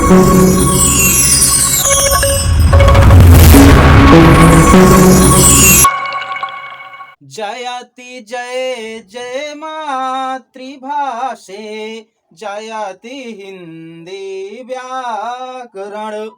जयति जय जय मातृभाषे जयति हिंदी व्याकरण।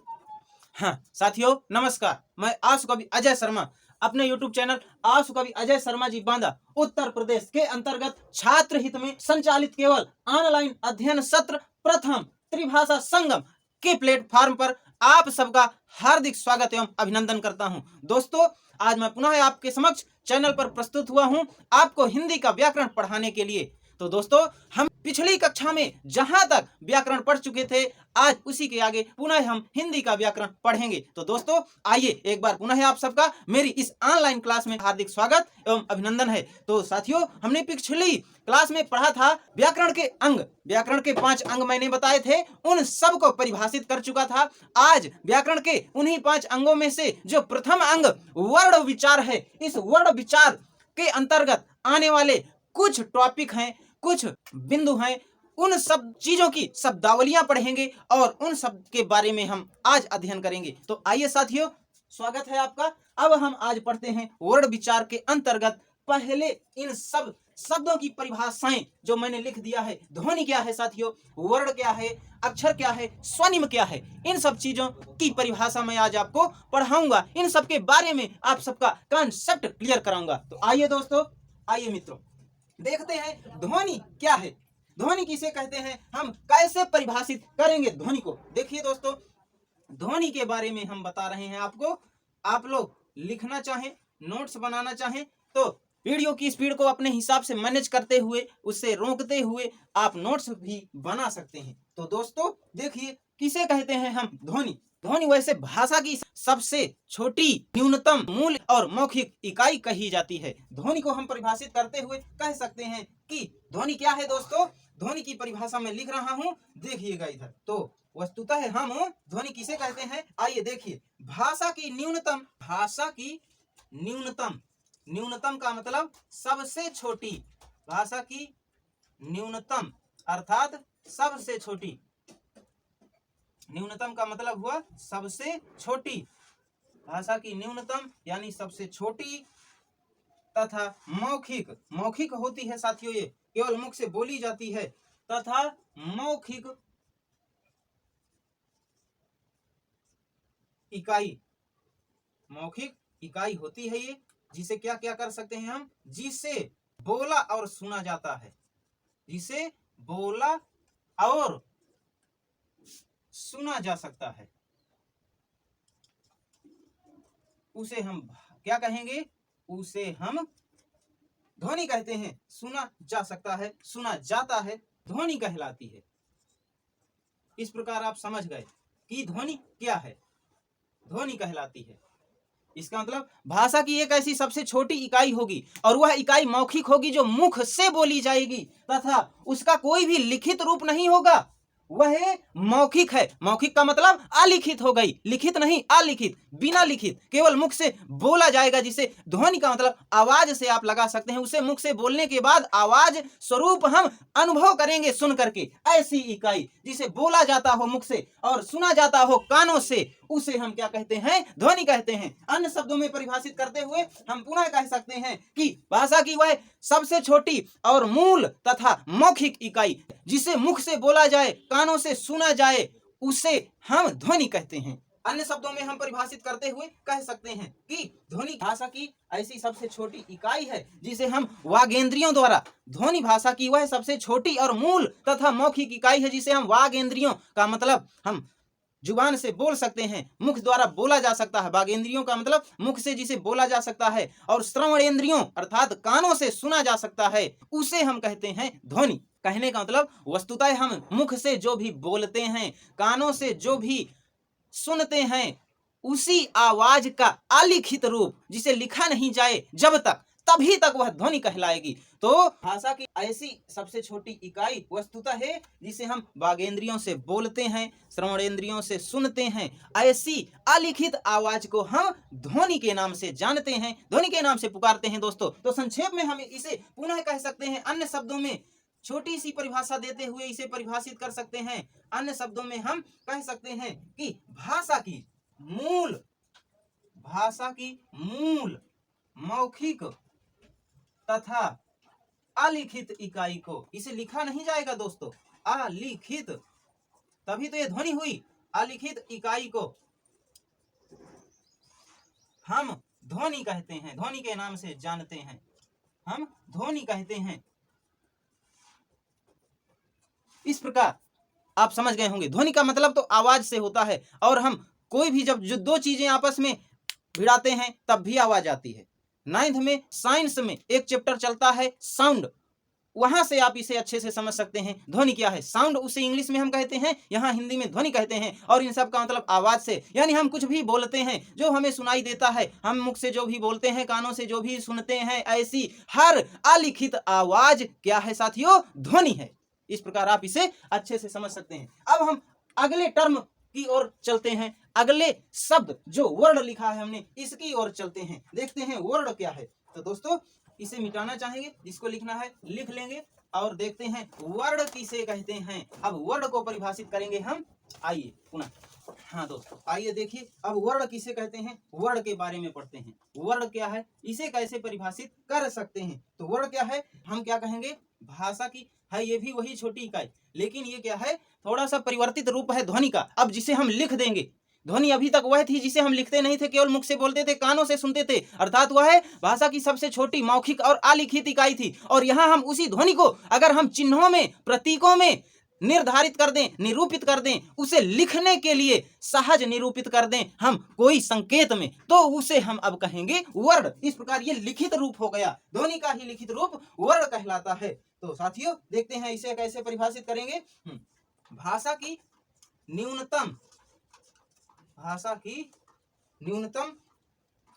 हाँ साथियों नमस्कार, मैं आशु कवि अजय शर्मा अपने YouTube चैनल आशु कवि अजय शर्मा जी बांदा उत्तर प्रदेश के अंतर्गत छात्र हित में संचालित केवल ऑनलाइन अध्ययन सत्र प्रथम त्रिभाषा संगम के प्लेटफॉर्म पर आप सबका हार्दिक स्वागत एवं अभिनंदन करता हूं। दोस्तों आज मैं पुनः आपके समक्ष चैनल पर प्रस्तुत हुआ हूं आपको हिंदी का व्याकरण पढ़ाने के लिए। तो दोस्तों हम पिछली कक्षा में जहां तक व्याकरण पढ़ चुके थे आज उसी के आगे पुनः हम हिंदी का व्याकरण पढ़ेंगे। तो दोस्तों आइए एक बार पुनः आप सबका मेरी इस ऑनलाइन क्लास में हार्दिक स्वागत एवं अभिनंदन है। तो साथियों हमने पिछली क्लास में पढ़ा था व्याकरण के अंग, व्याकरण के 5 अंग मैंने बताए थे, उन सब को परिभाषित कर चुका था। आज व्याकरण के उन्हीं 5 अंगों में से जो प्रथम अंग वर्ण विचार है, इस वर्ण विचार के अंतर्गत आने वाले कुछ टॉपिक हैं, कुछ बिंदु हैं, उन सब चीजों की शब्दावलियां पढ़ेंगे और उन सब के बारे में हम आज अध्ययन करेंगे। तो आइए साथियों स्वागत है आपका। अब हम आज पढ़ते हैं वर्ण विचार के अंतर्गत पहले इन सब शब्दों की परिभाषाएं जो मैंने लिख दिया है। ध्वनि क्या है साथियों, वर्ण क्या है, अक्षर क्या है, स्वनिम क्या है, इन सब चीजों की परिभाषा मैं आज आपको पढ़ाऊंगा। इन सब के बारे में आप सबका कॉन्सेप्ट क्लियर कराऊंगा। तो आइए दोस्तों, आइए मित्रों देखते हैं ध्वनि क्या है, ध्वनि किसे कहते हैं, हम कैसे परिभाषित करेंगे ध्वनि को। देखिए दोस्तों ध्वनि के बारे में हम बता रहे हैं आपको। आप लोग लिखना चाहें, नोट्स बनाना चाहें तो वीडियो की स्पीड को अपने हिसाब से मैनेज करते हुए, उससे रोकते हुए आप नोट्स भी बना सकते हैं। तो दोस्तों देखिए किसे कहते हैं हम ध्वनि। ध्वनि वैसे भाषा की सबसे छोटी न्यूनतम मूल और मौखिक इकाई कही जाती है। ध्वनि को हम परिभाषित करते हुए कह सकते हैं कि ध्वनि क्या है दोस्तों। ध्वनि की परिभाषा में लिख रहा हूं, देखिएगा इधर। तो वस्तुतः हम ध्वनि किसे कहते हैं, आइए देखिए। भाषा की न्यूनतम, भाषा की न्यूनतम, न्यूनतम का मतलब सबसे छोटी, भाषा की न्यूनतम अर्थात सबसे छोटी, न्यूनतम का मतलब हुआ सबसे छोटी, भाषा की न्यूनतम यानी सबसे छोटी तथा मौखिक, मौखिक होती है साथियों, ये केवल मुख से बोली जाती है, तथा मौखिक इकाई, मौखिक इकाई होती है ये, जिसे क्या क्या कर सकते हैं हम, जिसे बोला और सुना जाता है, जिसे बोला और सुना जा सकता है, उसे हम क्या कहेंगे, उसे हम ध्वनि कहते हैं। सुना जा सकता है, सुना जाता है, ध्वनि कहलाती है। इस प्रकार आप समझ गए कि ध्वनि क्या है, ध्वनि कहलाती है। इसका मतलब भाषा की एक ऐसी सबसे छोटी इकाई होगी और वह इकाई मौखिक होगी जो मुख से बोली जाएगी तथा उसका कोई भी लिखित रूप नहीं होगा, वह मौखिक है। मौखिक का मतलब अलिखित हो गई, लिखित नहीं अलिखित, बिना लिखित, केवल मुख से बोला जाएगा, जिसे ध्वनि का मतलब आवाज से आप लगा सकते हैं। उसे मुख से बोलने के बाद आवाज स्वरूप हम अनुभव करेंगे सुन करके। ऐसी इकाई जिसे बोला जाता हो मुख से और सुना जाता हो कानों से, उसे हम क्या कहते हैं, ध्वनि कहते हैं। अन्य शब्दों में परिभाषित करते हुए हम पुनः कह सकते हैं कि भाषा की वह सबसे छोटी और मूल तथा मौखिक इकाई जिसे मुख से बोला जाए, कानों से सुना जाए, उसे हम ध्वनि कहते हैं। अन्य शब्दों में हम परिभाषित करते हुए कह सकते हैं कि ध्वनि भाषा की ऐसी सबसे छोटी इकाई है जिसे हम वागेंद्रियों द्वारा, ध्वनि भाषा की वह सबसे छोटी और मूल तथा मौखिक इकाई है जिसे हम वागेंद्रियों का मतलब हम जुबान से बोल सकते हैं, मुख द्वारा बोला जा सकता है। वागेंद्रियों का मतलब मुख से जिसे बोला जा सकता है और श्रवणेंद्रियों अर्थात कानों से सुना जा सकता है, उसे हम कहते हैं ध्वनि। कहने का मतलब वस्तुतः हम मुख से जो भी बोलते हैं, कानों से जो भी सुनते हैं, उसी आवाज का अलिखित रूप जिसे लिखा नहीं जाए जब तक, तभी तक वह ध्वनि कहलाएगी। तो भाषा की ऐसी सबसे छोटी इकाई वस्तुतः है जिसे हम वागेंद्रियों से बोलते हैं, श्रवणेंद्रियों से सुनते हैं, ऐसी अलिखित आवाज को हम ध्वनि के नाम से जानते हैं, ध्वनि के नाम से पुकारते हैं दोस्तों। तो संक्षेप में हम इसे पुनः कह सकते हैं अन्य शब्दों में छोटी सी परिभाषा देते हुए इसे परिभाषित कर सकते हैं। अन्य शब्दों में हम कह सकते हैं कि भाषा की मूल मौखिक तथा अलिखित इकाई को, इसे लिखा नहीं जाएगा दोस्तों, अलिखित, तभी तो ये ध्वनि हुई। अलिखित इकाई को हम ध्वनि कहते हैं, ध्वनि के नाम से जानते हैं, हम ध्वनि कहते हैं। इस प्रकार आप समझ गए होंगे, ध्वनि का मतलब तो आवाज से होता है, और हम कोई भी जब जो दो चीजें आपस में भिड़ाते हैं तब भी आवाज आती है। 9th में साइंस में एक चैप्टर चलता है साउंड, वहां से आप इसे अच्छे से समझ सकते हैं ध्वनि क्या है। साउंड उसे इंग्लिश में हम कहते हैं, यहाँ हिंदी में ध्वनि कहते हैं, और इन सब का मतलब आवाज से, यानी हम कुछ भी बोलते हैं जो हमें सुनाई देता है, हम मुख से जो भी बोलते हैं, कानों से जो भी सुनते हैं, ऐसी हर अलिखित आवाज क्या है साथियों, ध्वनि है। इस प्रकार आप इसे अच्छे से समझ सकते हैं। अब हम अगले टर्म की ओर चलते हैं, अगले शब्द जो वर्ड लिखा है हमने इसकी ओर चलते हैं, देखते हैं वर्ड क्या है। तो दोस्तों इसे मिटाना चाहेंगे, जिसको लिखना है लिख लेंगे, और देखते हैं वर्ड किसे कहते हैं। अब वर्ड को परिभाषित करेंगे हम, आइए पुनः, हाँ दोस्तों आइए देखिए, अब वर्ड किसे कहते हैं, वर्ड के बारे में पढ़ते हैं। वर्ड क्या है, इसे कैसे परिभाषित कर सकते हैं। तो वर्ड क्या है, हम क्या कहेंगे, भाषा की है ये भी वही छोटी इकाई, लेकिन ये क्या है, थोड़ा सा परिवर्तित रूप है ध्वनि का। अब जिसे हम लिख देंगे, ध्वनि अभी तक वह थी जिसे हम लिखते नहीं थे, केवल मुख से बोलते थे, कानों से सुनते थे, अर्थात वह है भाषा की सबसे छोटी मौखिक और अलिखित इकाई थी। और यहाँ हम उसी ध्वनि को अगर हम चिन्हों में, प्रतीकों में निर्धारित कर दें, निरूपित कर दें, उसे लिखने के लिए सहज निरूपित कर दें हम कोई संकेत में, तो उसे हम अब कहेंगे वर्ड। इस प्रकार ये लिखित रूप हो गया, ध्वनि का ही लिखित रूप वर्ड कहलाता है। तो साथियों देखते हैं इसे कैसे परिभाषित करेंगे। भाषा की न्यूनतम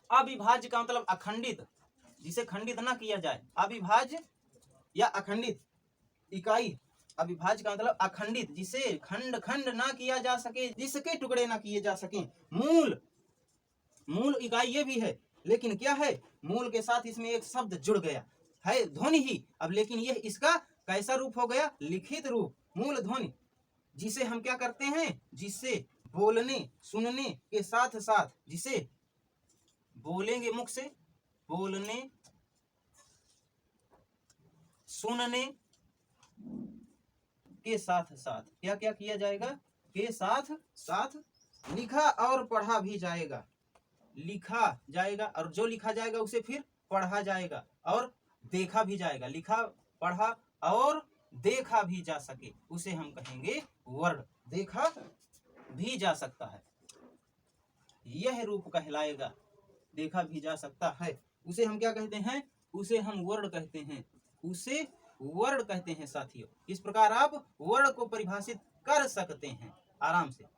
अविभाज्य का मतलब अखंडित, जिसे खंडित ना किया जाए, अविभाज्य या अखंडित इकाई। अविभाज्य का मतलब अखंडित, जिसे खंड खंड ना किया जा सके, जिसके टुकड़े ना किए जा सके। मूल इकाई ये भी है, लेकिन क्या है, मूल के साथ इसमें एक शब्द जुड़ गया है, ध्वनि ही। अब लेकिन यह इसका कैसा रूप हो गया, लिखित रूप, मूल ध्वनि, जिसे हम क्या करते हैं, जिसे बोलने सुनने के साथ साथ, जिसे बोलेंगे मुख से, बोलने सुनने के साथ साथ क्या क्या किया जाएगा, के साथ साथ लिखा और पढ़ा भी जाएगा, लिखा जाएगा, और जो लिखा जाएगा उसे फिर पढ़ा जाएगा और देखा भी जाएगा, लिखा पढ़ा और देखा भी जा सके, उसे हम कहेंगे वर्ड। देखा भी जा सकता है, यह रूप कहलाएगा, देखा भी जा सकता है, उसे हम क्या कहते हैं, उसे हम वर्ड कहते हैं, उसे वर्ड कहते हैं साथियों। इस प्रकार आप वर्ड को परिभाषित कर सकते हैं आराम से।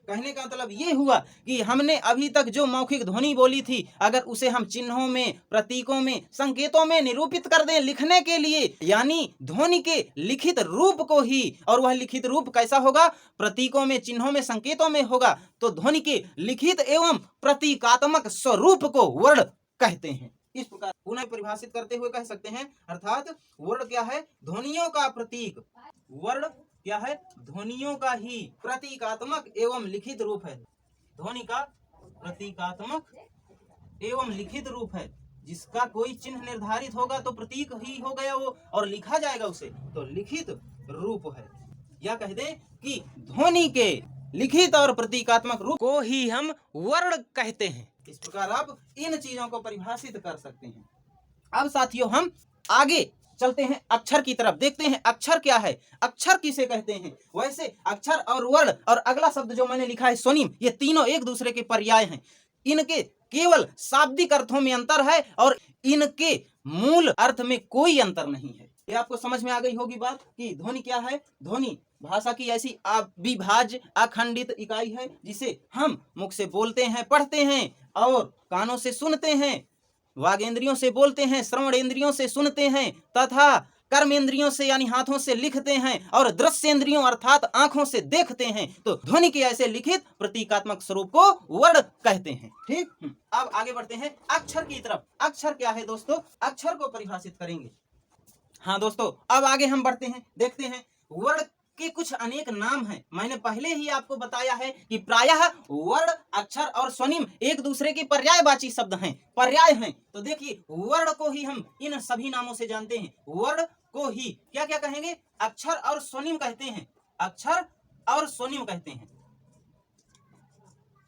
कहने का मतलब ये हुआ कि हमने अभी तक जो मौखिक ध्वनि बोली थी, अगर उसे हम चिन्हों में, प्रतीकों में, संकेतों में निरूपित कर दें लिखने के लिए, यानी ध्वनि के लिखित रूप को ही, और वह लिखित रूप कैसा होगा, प्रतीकों में, चिन्हों में, संकेतों में होगा, तो ध्वनि के लिखित एवं प्रतीकात्मक स्वरूप को वर्ड कहते हैं। इस प्रकार पुनः परिभाषित करते हुए कह सकते हैं, अर्थात वर्ड क्या है, ध्वनियों का प्रतीक। वर्ड क्या है, ध्वनियों का ही प्रतीकात्मक एवं लिखित रूप है, ध्वनि का प्रतीकात्मक एवं लिखित रूप है, जिसका कोई चिन्ह निर्धारित होगा तो प्रतीक ही हो गया वो, और लिखा जाएगा उसे तो लिखित रूप है। या कह दे कि ध्वनि के लिखित और प्रतीकात्मक रूप को ही हम वर्ड कहते हैं। इस प्रकार आप इन चीजों को परिभाषित कर सकते हैं। अब साथियों हम आगे चलते हैं अक्षर की तरफ, देखते हैं अक्षर क्या है, अक्षर किसे कहते हैं। वैसे अक्षर और वर्ड और अगला शब्द जो मैंने लिखा है स्वनिम, ये तीनों एक दूसरे के पर्याय हैं, इनके केवल शाब्दिक अर्थों में अंतर है और इनके मूल अर्थ में कोई अंतर नहीं है। ये आपको समझ में आ गई होगी बात कि ध्वनि क्या है। ध्वनि भाषा की ऐसी अविभाज्य अखंडित इकाई है, जिसे हम मुख से बोलते हैं, पढ़ते हैं, और कानों से सुनते हैं, वागेंद्रियों से बोलते हैं, श्रवणेंद्रियों से सुनते हैं, तथा कर्मेंद्रियों से यानी हाथों से लिखते हैं, और दृश्येंद्रियों अर्थात आंखों से देखते हैं। तो ध्वनि के ऐसे लिखित प्रतीकात्मक स्वरूप को वर्ड कहते हैं। ठीक, अब आगे बढ़ते हैं अक्षर की तरफ। अक्षर क्या है दोस्तों, अक्षर को परिभाषित करेंगे हाँ दोस्तों, अब आगे हम बढ़ते हैं, देखते हैं वर्ण के कुछ अनेक नाम हैं। मैंने पहले ही आपको बताया है कि प्रायः वर्ण, अक्षर और स्वनिम एक दूसरे के पर्यायवाची शब्द हैं, पर्याय हैं। तो देखिए, वर्ण को ही हम इन सभी नामों से जानते हैं। वर्ण को ही क्या क्या कहेंगे? अक्षर और स्वनिम कहते हैं, अक्षर और स्वनिम कहते हैं,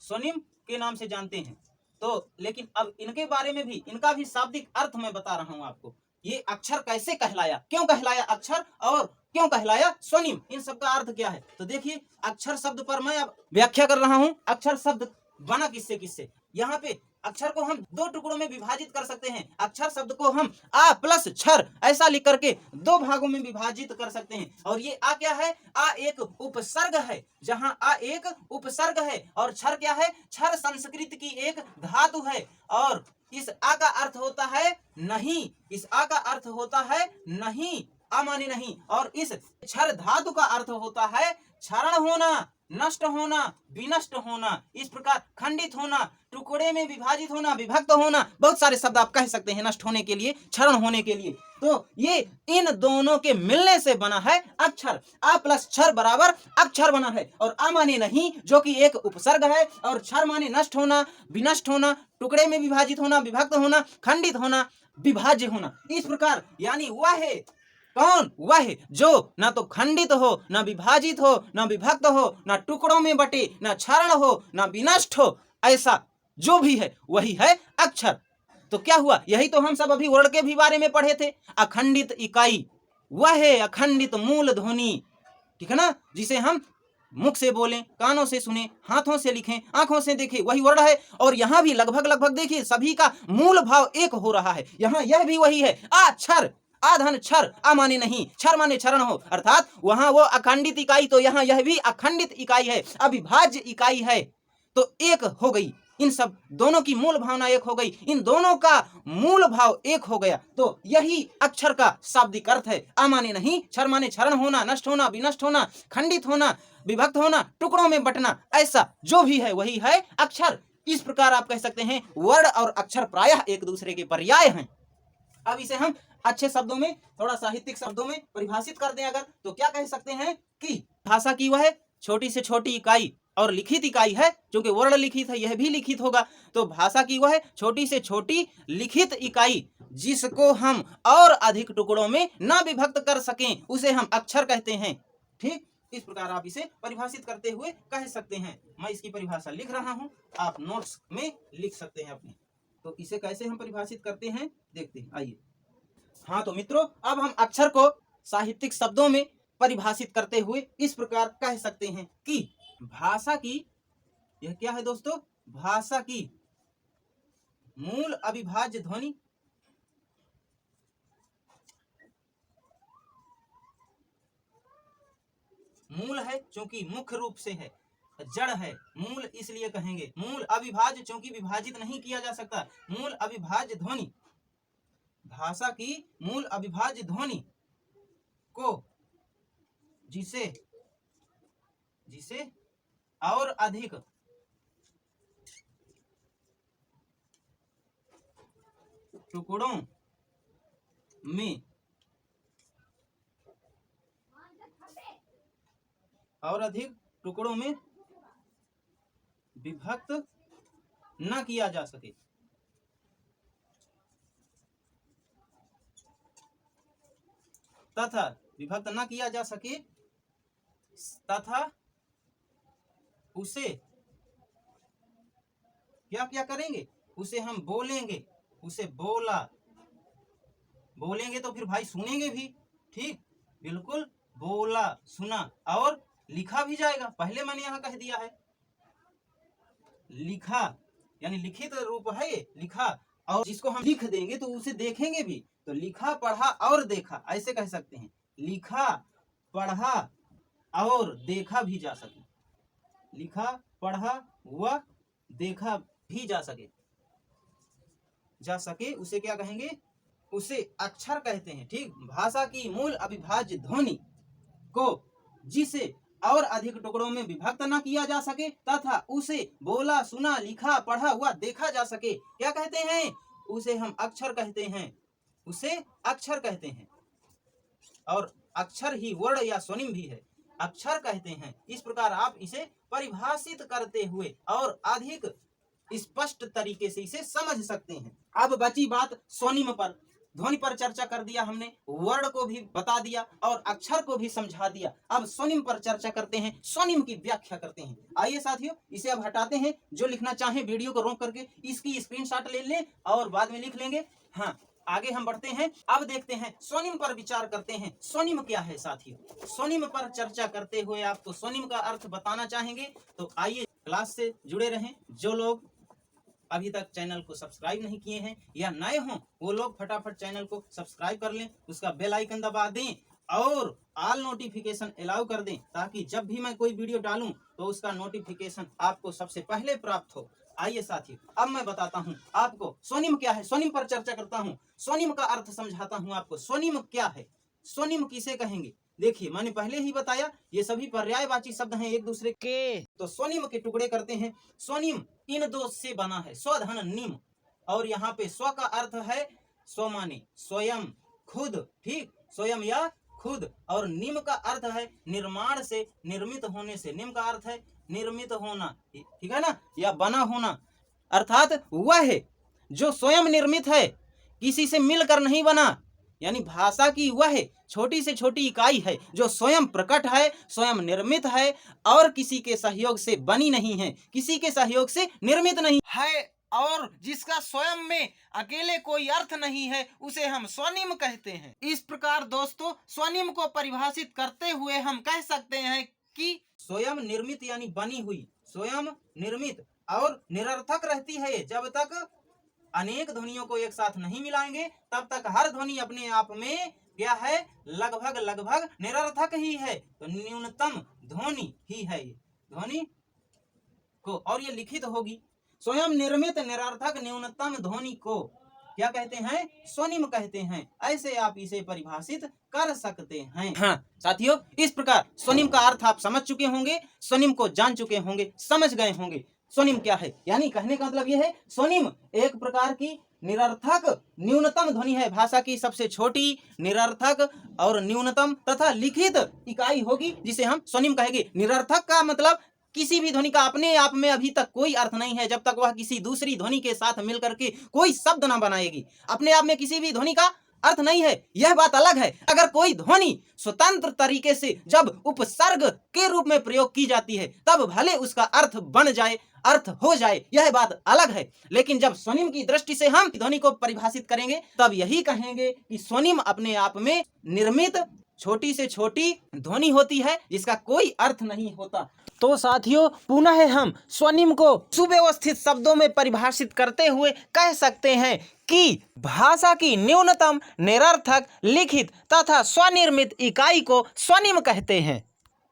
स्वनिम के नाम से जानते हैं। तो लेकिन अब इनके बारे में भी, इनका भी शाब्दिक अर्थ मैं बता रहा हूं आपको। ये अक्षर कैसे कहलाया, क्यों कहलाया अक्षर और क्यों कहलाया स्वनिम, इन सब का अर्थ क्या है। तो देखिए, अक्षर शब्द पर मैं अब व्याख्या कर रहा हूं। अक्षर शब्द बना किससे किससे? यहाँ पे अक्षर को हम दो टुकड़ों में विभाजित कर सकते हैं। अक्षर शब्द को हम आ प्लस क्षर ऐसा लिख करके दो भागों में विभाजित कर सकते हैं। और ये आ क्या है? आ एक उपसर्ग है, जहां आ एक उपसर्ग है। और क्षर क्या है? क्षर संस्कृत की एक धातु है। और इस आ का अर्थ होता है नहीं, इस आ का अर्थ होता है नहीं, आ माने नहीं। और इस क्षर धातु का अर्थ होता है क्षरण होना, नष्ट होना, विनष्ट होना। इस प्रकार खंडित होना, टुकड़े में विभाजित होना, विभक्त होना, बहुत सारे शब्द आप कह सकते हैं नष्ट होने के लिए, क्षरण होने के लिए। तो ये इन दोनों के मिलने से बना है अक्षर। आ प्लस क्षर बराबर अक्षर बना है। और आ माने नहीं जो कि एक उपसर्ग है, और क्षर माने नष्ट होना, विनष्ट होना, टुकड़े में विभाजित होना, विभक्त होना, खंडित होना, विभाज्य होना। इस प्रकार यानी वह है कौन? वह जो ना तो खंडित हो, ना विभाजित हो, ना विभक्त हो, ना टुकड़ों में बटे, ना क्षरण हो, ना विनष्ट हो, ऐसा जो भी है वही है अक्षर। तो क्या हुआ? यही तो हम सब अभी वर्ण के भी बारे में पढ़े थे। अखंडित इकाई वह है अखंडित मूल ध्वनि, ठीक है ना, जिसे हम मुख से बोलें, कानों से सुने, हाथों से लिखें, आंखों से देखें, वही वर्ण है। और यहाँ भी लगभग लगभग देखिए सभी का मूल भाव एक हो रहा है। यहाँ यह भी वही है, अक्षर, आधन क्षर, आ माने नहीं, क्षर माने क्षरण हो, अर्थात वहां वो अखंडित इकाई, तो यहाँ यह भी अखंडित इकाई है, अविभाज्य इकाई है। तो एक हो गई, इन सब दोनों की मूल भावना एक हो गई, इन दोनों का मूल भाव एक हो गया। तो यही अक्षर का शाब्दिक अर्थ है। आ माने नहीं, क्षर माने क्षरण होना, नष्ट होना, विनष्ट होना, खंडित होना, विभक्त होना, टुकड़ों में बंटना, ऐसा जो भी है वही है अक्षर। इस प्रकार आप कह सकते हैं वर्ण और अक्षर प्रायः एक दूसरे के पर्याय हैं। अब इसे हम अच्छे शब्दों में, थोड़ा साहित्यिक शब्दों में परिभाषित कर दें अगर, तो क्या कह सकते हैं कि भाषा की वह छोटी से छोटी इकाई और लिखित इकाई है, क्योंकि वर्ण लिखित है, यह भी लिखित होगा। तो भाषा की वह छोटी से छोटी लिखित इकाई जिसको हम और अधिक टुकड़ों में ना विभक्त कर सकें, उसे हम अक्षर कहते हैं। ठीक, इस प्रकार आप इसे परिभाषित करते हुए कह सकते हैं। मैं इसकी परिभाषा लिख रहा हूं, आप नोट्स में लिख सकते हैं अपने। तो इसे कैसे हम परिभाषित करते हैं देखते हैं, आइए। हाँ तो मित्रों, अब हम अक्षर को साहित्यिक शब्दों में परिभाषित करते हुए इस प्रकार कह सकते हैं कि भाषा की, यह क्या है दोस्तों? भाषा की मूल अविभाज्य ध्वनि, मूल है क्योंकि मुख्य रूप से है, जड़ है, मूल इसलिए कहेंगे। मूल अविभाज्य क्योंकि विभाजित नहीं किया जा सकता, मूल अविभाज्य ध्वनि, भाषा की मूल अविभाज्य ध्वनि को जिसे और अधिक टुकड़ों में विभक्त न किया जा सके, तथा विभक्त न किया जा सके तथा उसे क्या क्या करेंगे? उसे हम बोलेंगे, उसे बोलेंगे तो फिर भाई सुनेंगे भी। ठीक, बिल्कुल, बोला, सुना और लिखा भी जाएगा। पहले मैंने यहां कह दिया है लिखा, यानी लिखित रूप है ये, लिखा। और जिसको हम लिख देंगे तो उसे देखेंगे भी, तो लिखा, पढ़ा और देखा, ऐसे कह सकते हैं। लिखा, पढ़ा और देखा भी जा सके, लिखा, पढ़ा व देखा भी जा सके, उसे क्या कहेंगे? उसे अक्षर कहते हैं। ठीक, भाषा की मूल अविभाज्य ध्वनि को जिसे और अधिक टुकड़ों में विभक्त न किया जा सके तथा उसे बोला, सुना, लिखा, पढ़ा हुआ देखा जा सके, क्या कहते हैं? उसे हम अक्षर कहते हैं, उसे अक्षर कहते हैं। और अक्षर ही वर्ण या स्वनिम भी है, अक्षर कहते हैं। इस प्रकार आप इसे परिभाषित करते हुए और अधिक स्पष्ट तरीके से इसे समझ सकते हैं। अब बची बात स्वनिम पर। ध्वनि पर चर्चा कर दिया हमने, वर्ण को भी बता दिया और अक्षर को भी समझा दिया। अब स्वनिम पर चर्चा करते हैं, स्वनिम की व्याख्या करते हैं। आइए साथियों, इसे अब हटाते हैं। जो लिखना चाहे वीडियो को रोक करके इसकी स्क्रीनशॉट ले लें और बाद में लिख लेंगे। हाँ, आगे हम बढ़ते हैं। अब देखते हैं स्वनिम पर विचार करते हैं। स्वनिम क्या है साथियों? स्वनिम पर चर्चा करते हुए आपको स्वनिम का अर्थ बताना चाहेंगे, तो आइए क्लास से जुड़े रहें। जो लोग अभी तक चैनल को सब्सक्राइब नहीं किए हैं या नए हों, वो लोग फटाफट चैनल को सब्सक्राइब कर लें, उसका बेल आइकन दबा दें और ऑल नोटिफिकेशन अलाउ कर दें, ताकि जब भी मैं कोई वीडियो डालूं तो उसका नोटिफिकेशन आपको सबसे पहले प्राप्त हो। आइए साथियों, अब मैं बताता हूं आपको स्वनिम क्या है। स्वनिम पर चर्चा करता हूं, स्वनिम का अर्थ समझाता हूं आपको। स्वनिम क्या है, स्वनिम किसे कहेंगे? देखिए, मैंने पहले ही बताया, ये सभी पर्यायवाची शब्द हैं एक दूसरे के। तो स्वनिम के टुकड़े करते हैं। स्वनिम इन दो से बना है, स्वधन निम, और यहाँ पे स्व का अर्थ है स्व माने स्वयं, खुद, ठीक, स्वयं या खुद, और निम का अर्थ है निर्माण से, निर्मित होने से। निम का अर्थ है निर्मित होना, ठीक है ना, या बना होना। अर्थात वह है जो स्वयं निर्मित है, किसी से मिलकर नहीं बना। यानी भाषा की वह छोटी से छोटी इकाई है जो स्वयं प्रकट है, स्वयं निर्मित है और किसी के सहयोग से बनी नहीं है, किसी के सहयोग से निर्मित नहीं है, और जिसका स्वयं में अकेले कोई अर्थ नहीं है, उसे हम स्वनिम कहते हैं। इस प्रकार दोस्तों, स्वनिम को परिभाषित करते हुए हम कह सकते हैं कि स्वयं निर्मित यानी बनी हुई, स्वयं निर्मित, और निरर्थक रहती है जब तक अनेक ध्वनियों को एक साथ नहीं मिलाएंगे, तब तक हर ध्वनि अपने आप में क्या है, लगभग लगभग निरर्थक ही है। तो न्यूनतम ध्वनि ही है ये ध्वनि को, और ये लिखित होगी। स्वयं निर्मित निरर्थक न्यूनतम ध्वनि को क्या कहते हैं? स्वनिम कहते हैं। ऐसे आप इसे परिभाषित कर सकते हैं। हाँ साथियों, इस प्रकार स्वनिम का अर्थ आप समझ चुके होंगे, स्वनिम को जान चुके होंगे, समझ गए होंगे। स्वनिम क्या है, यानी कहने का मतलब यह है, स्वनिम एक प्रकार की निरर्थक न्यूनतम ध्वनि है, भाषा की सबसे छोटी, निरर्थक और न्यूनतम तथा लिखित इकाई होगी, जिसे हम स्वनिम कहेंगे। निरर्थक का मतलब किसी भी ध्वनि का अपने आप में अभी तक कोई अर्थ नहीं है, जब तक वह किसी दूसरी ध्वनि के साथ मिलकर के कोई शब्द ना बनाएगी। अपने आप में किसी भी ध्वनि का अर्थ नहीं है, यह बात अलग है। अगर कोई ध्वनि स्वतंत्र तरीके से जब उपसर्ग के रूप में प्रयोग की जाती है, तब भले उसका अर्थ बन जाए, अर्थ हो जाए, यह बात अलग है। लेकिन जब स्वनिम की दृष्टि से हम ध्वनि को परिभाषित करेंगे, तब यही कहेंगे कि स्वनिम अपने आप में निर्मित छोटी से छोटी ध्वनि होती है, जिसका कोई अर्थ नहीं होता। तो साथियों, पुनः हम स्वनिम को सुव्यवस्थित शब्दों में परिभाषित करते हुए कह सकते हैं कि भाषा की न्यूनतम, निरर्थक, लिखित तथा स्वनिर्मित इकाई को स्वनिम कहते हैं।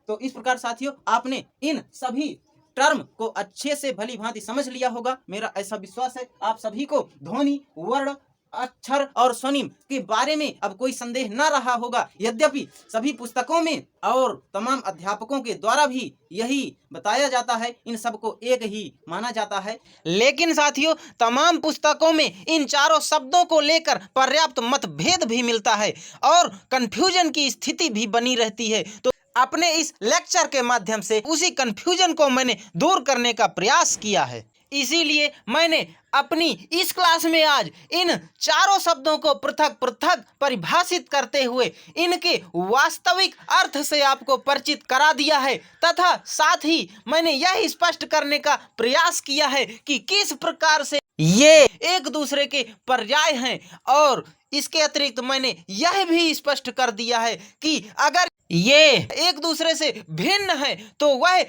तो इस प्रकार साथियों, आपने इन सभी टर्म को अच्छे से भली भांति समझ लिया होगा। मेरा ऐसा विश्वास है आप सभी को ध्वनि, वर्ण, अक्षर और स्वनिम के बारे में अब कोई संदेह न रहा होगा। यद्यपि सभी पुस्तकों में और तमाम अध्यापकों के द्वारा भी यही बताया जाता है, इन सबको एक ही माना जाता है, लेकिन साथियों, तमाम पुस्तकों में इन चारों शब्दों को लेकर पर्याप्त मतभेद भी मिलता है और कंफ्यूजन की स्थिति भी बनी रहती है। तो अपने इस लेक्चर के माध्यम से उसी कंफ्यूजन को मैंने दूर करने का प्रयास किया है। इसीलिए मैंने अपनी इस क्लास में आज इन चारों शब्दों को पृथक पृथक परिभाषित करते हुए इनके वास्तविक अर्थ से आपको परिचित करा दिया है, तथा साथ ही मैंने यह स्पष्ट करने का प्रयास किया है कि किस प्रकार से ये एक दूसरे के पर्याय हैं। और इसके अतिरिक्त मैंने यह भी स्पष्ट कर दिया है कि अगर ये एक दूसरे से भिन्न है तो वह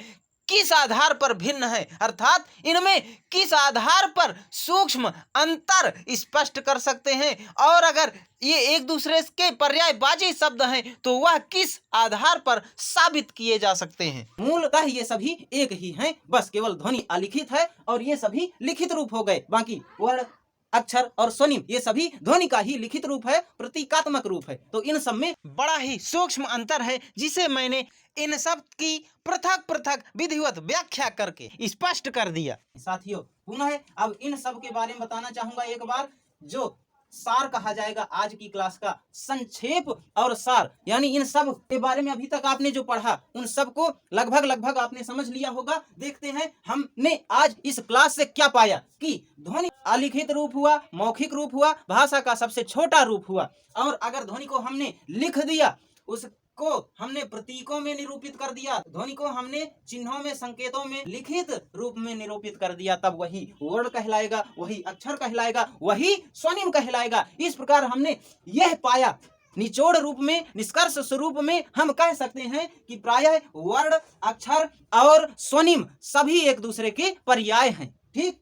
किस आधार पर भिन्न है, अर्थात इनमें किस आधार पर सूक्ष्म अंतर स्पष्ट कर सकते हैं, और अगर ये एक दूसरे के पर्यायवाची शब्द हैं तो वह किस आधार पर साबित किए जा सकते हैं। मूलतः ये सभी एक ही हैं, बस केवल ध्वनि अलिखित है और ये सभी लिखित रूप हो गए। बाकी वर्ण, अक्षर और स्वनिम ये सभी ध्वनि का ही लिखित रूप है, प्रतीकात्मक रूप है। तो इन सब में बड़ा ही सूक्ष्म अंतर है, जिसे मैंने इन सब की पृथक पृथक विधिवत व्याख्या करके स्पष्ट कर दिया। साथियों, पुनः अब इन सब के बारे में बताना चाहूंगा एक बार। जो सार कहा जाएगा आज की क्लास का, संक्षेप और सार। यानी इन सब के बारे में अभी तक आपने जो पढ़ा उन सब को लगभग आपने समझ लिया होगा। देखते हैं हमने आज इस क्लास से क्या पाया कि ध्वनि अलिखित रूप हुआ, मौखिक रूप हुआ, भाषा का सबसे छोटा रूप हुआ। और अगर ध्वनि को हमने लिख दिया, उसको हमने प्रतीकों में निरूपित कर दिया, ध्वनि को हमने चिन्हों में, संकेतों में, लिखित रूप में निरूपित कर दिया, तब वही वर्ण कहलाएगा, वही अक्षर कहलाएगा, वही स्वनिम कहलाएगा। इस प्रकार हमने यह पाया। निचोड़ रूप में, निष्कर्ष स्वरूप में हम कह सकते हैं कि प्रायः वर्ण, अक्षर और स्वनिम सभी एक दूसरे के पर्याय हैं। ठीक,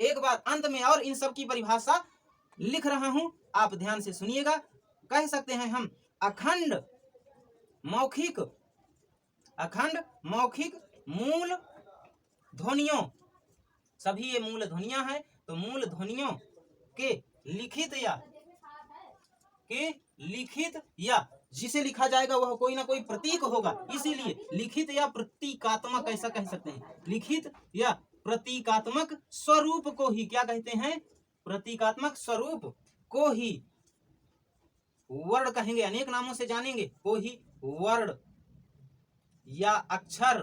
एक बार अंत में और इन सब की परिभाषा लिख रहा हूं, आप ध्यान से सुनिएगा। कह सकते हैं हम अखंड मौखिक मूल ध्वनियों, सभी ये मूल ध्वनियां हैं, तो मूल ध्वनियों के लिखित या जिसे लिखा जाएगा वह कोई ना कोई प्रतीक होगा, इसीलिए लिखित या प्रतीकात्मक ऐसा कह सकते हैं। लिखित या प्रतीकात्मक स्वरूप को ही क्या कहते हैं? प्रतीकात्मक स्वरूप को ही वर्ण कहेंगे, अनेक नामों से जानेंगे, को ही वर्ण या अक्षर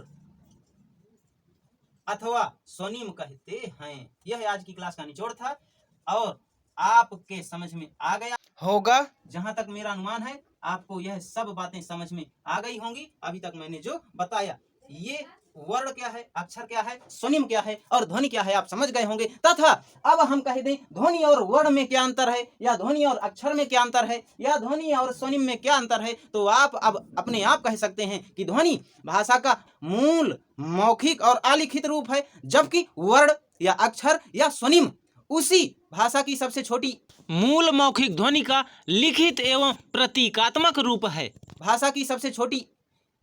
अथवा स्वनिम कहते हैं। यह आज की क्लास का निचोड़ था और आपके समझ में आ गया होगा। जहां तक मेरा अनुमान है आपको यह सब बातें समझ में आ गई होंगी। अभी तक मैंने जो बताया, ये वर्ण क्या है, अक्षर क्या है, स्वनिम क्या है और ध्वनि क्या है, आप समझ गए होंगे। तथा अब हम कह दें ध्वनि और वर्ण में क्या अंतर है, या ध्वनि और अक्षर में क्या अंतर है, या ध्वनि और स्वनिम में क्या अंतर है, तो आप अब अपने आप कह सकते हैं कि ध्वनि भाषा का मूल मौखिक और अलिखित रूप है, जबकि वर्ण या अक्षर या स्वनिम उसी भाषा की सबसे छोटी मूल मौखिक ध्वनि का लिखित एवं प्रतीकात्मक रूप है। भाषा की सबसे छोटी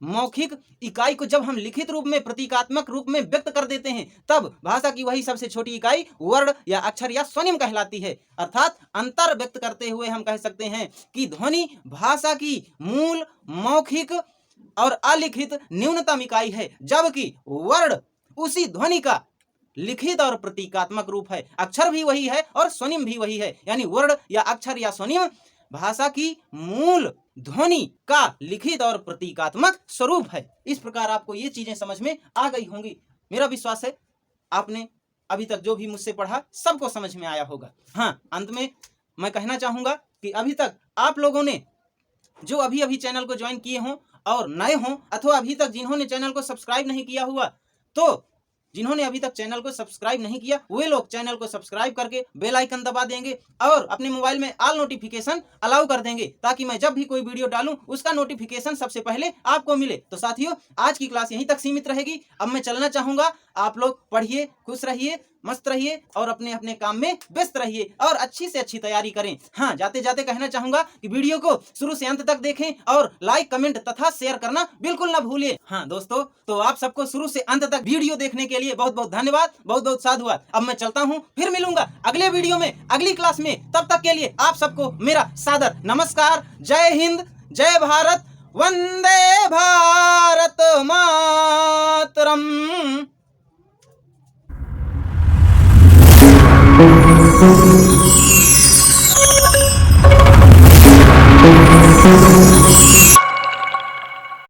मौखिक इकाई को जब हम लिखित रूप में, प्रतीकात्मक रूप में व्यक्त कर देते हैं, तब भाषा की वही सबसे छोटी इकाई वर्ण या अक्षर या स्वनिम कहलाती है। अर्थात अंतर व्यक्त करते हुए हम कह सकते हैं कि ध्वनि भाषा की मूल मौखिक और अलिखित न्यूनतम इकाई है, जबकि वर्ण उसी ध्वनि का लिखित और प्रतीकात्मक रूप है। अक्षर भी वही है और स्वनिम भी वही है, यानी वर्ण या अक्षर या स्वनिम भाषा की मूल ध्वनि का लिखित और प्रतीकात्मक स्वरूप है। इस प्रकार आपको ये चीजें समझ में आ गई होंगी। मेरा विश्वास है आपने अभी तक जो भी मुझसे पढ़ा सबको समझ में आया होगा। हाँ, अंत में मैं कहना चाहूंगा कि अभी तक आप लोगों ने जो अभी चैनल को ज्वाइन किए हों और नए हों, अथवा अभी तक जिन्होंने चैनल को सब्सक्राइब नहीं किया हुआ, तो जिन्होंने अभी तक चैनल को सब्सक्राइब नहीं किया वे लोग चैनल को सब्सक्राइब करके बेल आइकन दबा देंगे और अपने मोबाइल में ऑल नोटिफिकेशन अलाउ कर देंगे, ताकि मैं जब भी कोई वीडियो डालूं उसका नोटिफिकेशन सबसे पहले आपको मिले। तो साथियों, आज की क्लास यहीं तक सीमित रहेगी। अब मैं चलना चाहूंगा। आप लोग पढ़िए, खुश रहिए, मस्त रहिए और अपने अपने काम में व्यस्त रहिए और अच्छी से अच्छी तैयारी करें। हाँ, जाते जाते कहना चाहूंगा कि वीडियो को शुरू से अंत तक देखें और लाइक, कमेंट तथा शेयर करना बिल्कुल ना भूलिए। हाँ दोस्तों, तो आप सबको शुरू से अंत तक वीडियो देखने के लिए बहुत बहुत धन्यवाद, बहुत बहुत साधुवाद। अब मैं चलता हूँ, फिर मिलूंगा अगले वीडियो में, अगली क्लास में। तब तक के लिए आप सबको मेरा सादर नमस्कार। जय हिंद, जय भारत, वंदे भारत मातरम।